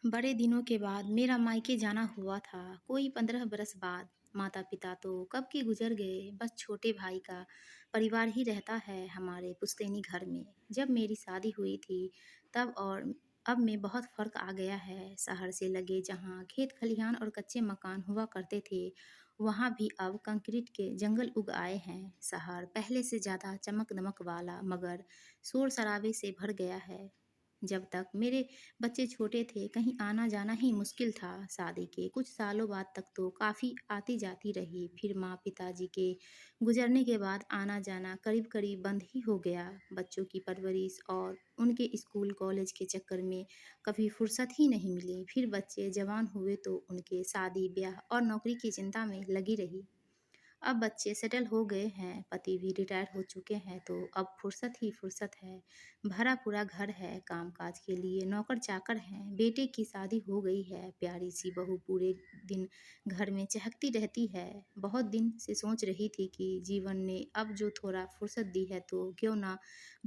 बड़े दिनों के बाद मेरा मायके जाना हुआ था। कोई 15 बरस बाद। माता पिता तो कब के गुजर गए। बस छोटे भाई का परिवार ही रहता है हमारे पुश्तैनी घर में। जब मेरी शादी हुई थी तब और अब में बहुत फर्क आ गया है। शहर से लगे जहाँ खेत खलिहान और कच्चे मकान हुआ करते थे, वहाँ भी अब कंक्रीट के जंगल उग आए हैं। शहर पहले से ज़्यादा चमक दमक वाला मगर शोर शराबे से भर गया है। जब तक मेरे बच्चे छोटे थे कहीं आना जाना ही मुश्किल था। शादी के कुछ सालों बाद तक तो काफ़ी आती जाती रही। फिर माँ पिताजी के गुजरने के बाद आना जाना करीब करीब बंद ही हो गया। बच्चों की परवरिश और उनके स्कूल कॉलेज के चक्कर में कभी फुर्सत ही नहीं मिली। फिर बच्चे जवान हुए तो उनके शादी ब्याह और नौकरी की चिंता में लगी रही। अब बच्चे सेटल हो गए हैं, पति भी रिटायर हो चुके हैं, तो अब फुर्सत ही फुर्सत है। भरा पूरा घर है, कामकाज के लिए नौकर चाकर हैं। बेटे की शादी हो गई है, प्यारी सी बहू पूरे दिन घर में चहकती रहती है। बहुत दिन से सोच रही थी कि जीवन ने अब जो थोड़ा फुर्सत दी है तो क्यों ना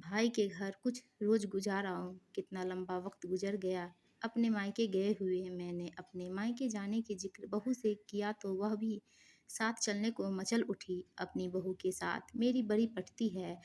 भाई के घर कुछ रोज गुजार आऊं। कितना लंबा वक्त गुजर गया अपने मायके गए हुए। मैंने अपने मायके जाने की जिक्र बहू से किया तो वह भी साथ चलने को मचल उठी। अपनी बहू के साथ मेरी बड़ी पटती है।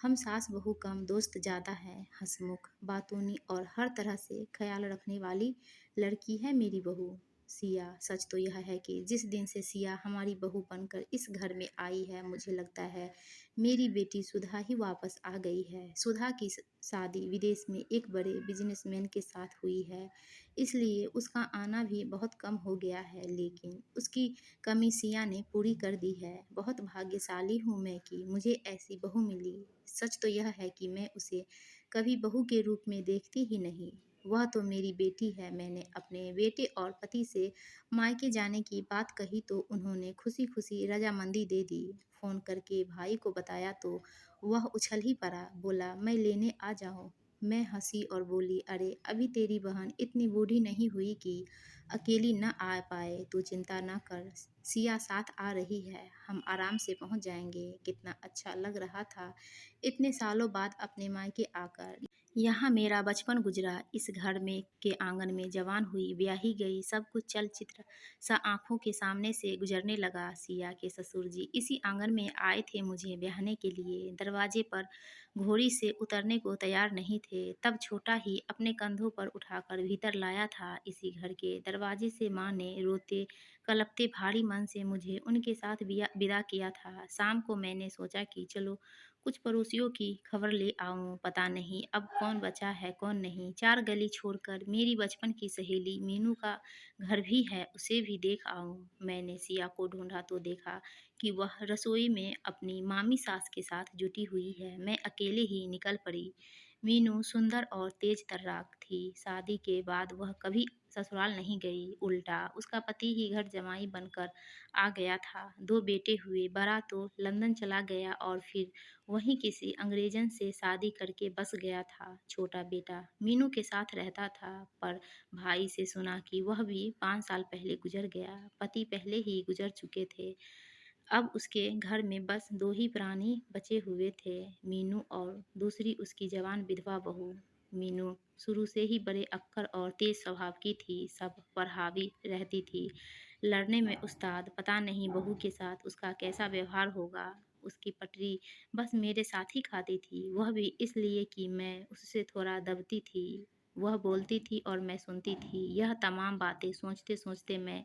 हम सास बहू कम, दोस्त ज़्यादा है। हंसमुख, बातूनी और हर तरह से ख्याल रखने वाली लड़की है मेरी बहू सिया। सच तो यह है कि जिस दिन से सिया हमारी बहू बनकर इस घर में आई है, मुझे लगता है मेरी बेटी सुधा ही वापस आ गई है। सुधा की शादी विदेश में एक बड़े बिजनेसमैन के साथ हुई है, इसलिए उसका आना भी बहुत कम हो गया है। लेकिन उसकी कमी सिया ने पूरी कर दी है। बहुत भाग्यशाली हूँ मैं कि मुझे ऐसी बहू मिली। सच तो यह है कि मैं उसे कभी बहू के रूप में देखती ही नहीं। वह तो मेरी बेटी है। मैंने अपने बेटे और पति से मायके जाने की बात कही तो उन्होंने खुशी खुशी रजामंदी दे दी। फ़ोन करके भाई को बताया तो वह उछल ही पड़ा, बोला मैं लेने आ जाऊँ। मैं हंसी और बोली, अरे अभी तेरी बहन इतनी बूढ़ी नहीं हुई कि अकेली न आ पाए। तू चिंता न कर, सिया साथ आ रही है, हम आराम से पहुंच जाएंगे। कितना अच्छा लग रहा था इतने सालों बाद अपने मायके आकर। यहाँ मेरा बचपन गुजरा, इस घर में के आंगन में जवान हुई, ब्याही गई। सब कुछ चलचित्र सा आंखों के सामने से गुजरने लगा। सिया के ससुर जी इसी आंगन में आए थे मुझे ब्याहने के लिए। दरवाजे पर घोड़ी से उतरने को तैयार नहीं थे, तब छोटा ही अपने कंधों पर उठाकर भीतर लाया था। इसी घर के दरवाजे से माँ ने रोते कलपते भारी मन से मुझे उनके साथ विदा किया था। शाम को मैंने सोचा कि चलो कुछ पड़ोसियों की खबर ले आऊं। पता नहीं अब कौन बचा है कौन नहीं। 4 गली छोड़कर मेरी बचपन की सहेली मीनू का घर भी है, उसे भी देख आऊं। मैंने सिया को ढूंढा तो देखा कि वह रसोई में अपनी मामी सास के साथ जुटी हुई है। मैं अकेले ही निकल पड़ी। मीनू सुंदर और तेज तर्राक थी। शादी के बाद वह कभी ससुराल नहीं गई, उल्टा उसका पति ही घर जमाई बनकर आ गया था। 2 बेटे हुए, बड़ा तो लंदन चला गया और फिर वहीं किसी अंग्रेजन से शादी करके बस गया था। छोटा बेटा मीनू के साथ रहता था, पर भाई से सुना कि वह भी 5 साल पहले गुजर गया। पति पहले ही गुजर चुके थे। अब उसके घर में बस 2 ही प्राणी बचे हुए थे, मीनू और दूसरी उसकी जवान विधवा बहू। मीनू शुरू से ही बड़े अक्कड़ और तेज स्वभाव की थी, सब पर हावी रहती थी, लड़ने में उस्ताद। पता नहीं बहू के साथ उसका कैसा व्यवहार होगा। उसकी पटरी बस मेरे साथ ही खाती थी, वह भी इसलिए कि मैं उससे थोड़ा दबती थी। वह बोलती थी और मैं सुनती थी। यह तमाम बातें सोचते सोचते मैं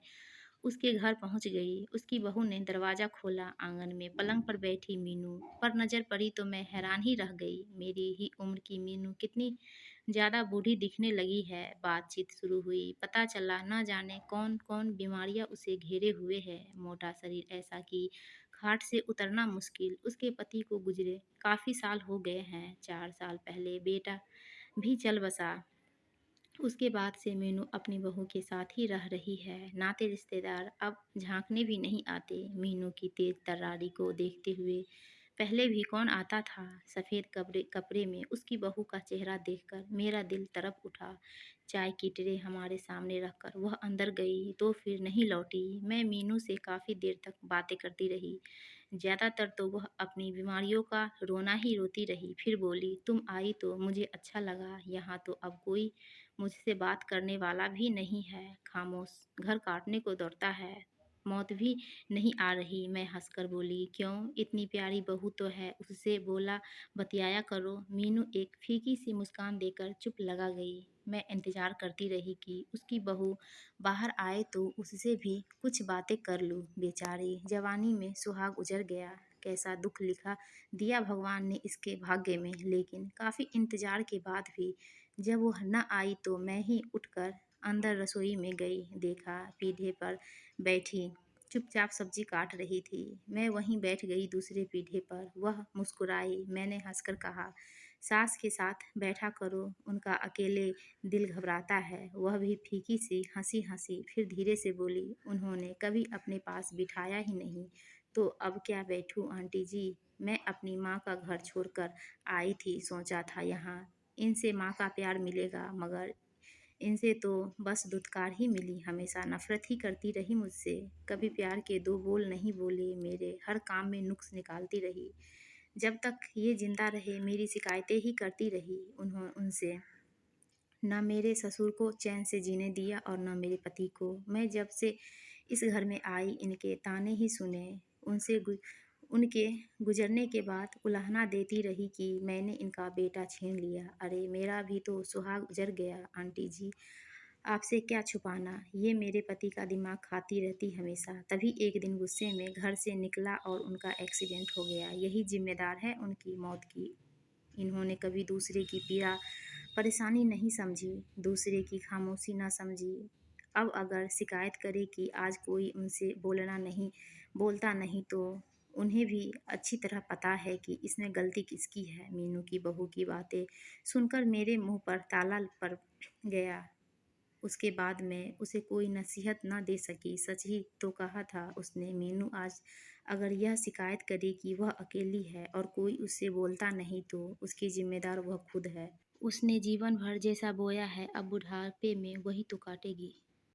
उसके घर पहुंच गई। उसकी बहू ने दरवाज़ा खोला। आंगन में पलंग पर बैठी मीनू पर नज़र पड़ी तो मैं हैरान ही रह गई। मेरी ही उम्र की मीनू कितनी ज़्यादा बूढ़ी दिखने लगी है। बातचीत शुरू हुई। पता चला न जाने कौन कौन बीमारियां उसे घेरे हुए है। मोटा शरीर ऐसा कि खाट से उतरना मुश्किल। उसके पति को गुजरे काफ़ी साल हो गए हैं। 4 साल पहले बेटा भी चल बसा। उसके बाद से मीनू अपनी बहू के साथ ही रह रही है। नाते रिश्तेदार अब झांकने भी नहीं आते मीनू की तेज तर्रारी को देखते हुए। पहले भी कौन आता था। सफ़ेद कपड़े कपड़े में उसकी बहू का चेहरा देखकर मेरा दिल तड़प उठा। चाय की ट्रे हमारे सामने रखकर वह अंदर गई तो फिर नहीं लौटी। मैं मीनू से काफ़ी देर तक बातें करती रही। ज़्यादातर तो वह अपनी बीमारियों का रोना ही रोती रही। फिर बोली, तुम आई तो मुझे अच्छा लगा। यहाँ तो अब कोई मुझसे बात करने वाला भी नहीं है, खामोश घर काटने को दौड़ता है। मौत भी नहीं आ रही। मैं हंसकर बोली, क्यों? इतनी प्यारी बहू तो है, उससे बोला बतियाया करो। मीनू एक फीकी सी मुस्कान देकर चुप लगा गई। मैं इंतजार करती रही कि उसकी बहू बाहर आए तो उससे भी कुछ बातें कर लूं। बेचारी जवानी में सुहाग उजड़ गया। कैसा दुख लिखा दिया भगवान ने इसके भाग्य में। लेकिन काफ़ी इंतजार के बाद भी जब वो न आई तो मैं ही उठकर अंदर रसोई में गई। देखा पीढ़े पर बैठी चुपचाप सब्जी काट रही थी। मैं वहीं बैठ गई दूसरे पीढ़े पर। वह मुस्कुराई। मैंने हंसकर कहा, सास के साथ बैठा करो, उनका अकेले दिल घबराता है। वह भी फीकी सी हंसी हंसी, फिर धीरे से बोली, उन्होंने कभी अपने पास बिठाया ही नहीं, तो अब क्या बैठूं आंटी जी। मैं अपनी माँ का घर छोड़कर आई थी, सोचा था यहाँ इनसे माँ का प्यार मिलेगा, मगर इनसे तो बस धुतकार ही मिली। हमेशा नफरत ही करती रही मुझसे, कभी प्यार के दो बोल नहीं बोले। मेरे हर काम में नुक्स निकालती रही। जब तक ये जिंदा रहे मेरी शिकायतें ही करती रही। उन्हों उनसे ना मेरे ससुर को चैन से जीने दिया और न मेरे पति को। मैं जब से इस घर में आई इनके ताने ही सुने। उनके गुजरने के बाद उलाहना देती रही कि मैंने इनका बेटा छीन लिया। अरे मेरा भी तो सुहाग उजड़ गया आंटी जी, आपसे क्या छुपाना। ये मेरे पति का दिमाग खाती रहती हमेशा। तभी एक दिन गुस्से में घर से निकला और उनका एक्सीडेंट हो गया। यही जिम्मेदार है उनकी मौत की। इन्होंने कभी दूसरे की पीड़ा परेशानी नहीं समझी, दूसरे की खामोशी ना समझी। अब अगर शिकायत करे कि आज कोई उनसे बोलता नहीं, तो उन्हें भी अच्छी तरह पता है कि इसमें गलती किसकी है। मीनू की बहू की बातें सुनकर मेरे मुंह पर ताला पड़ गया। उसके बाद मैं उसे कोई नसीहत न दे सकी। सच ही तो कहा था उसने। मीनू आज अगर यह शिकायत करे कि वह अकेली है और कोई उससे बोलता नहीं, तो उसकी जिम्मेदार वह खुद है। उसने जीवन भर जैसा बोया है अब बुढ़ापे में वही तो काटेगी।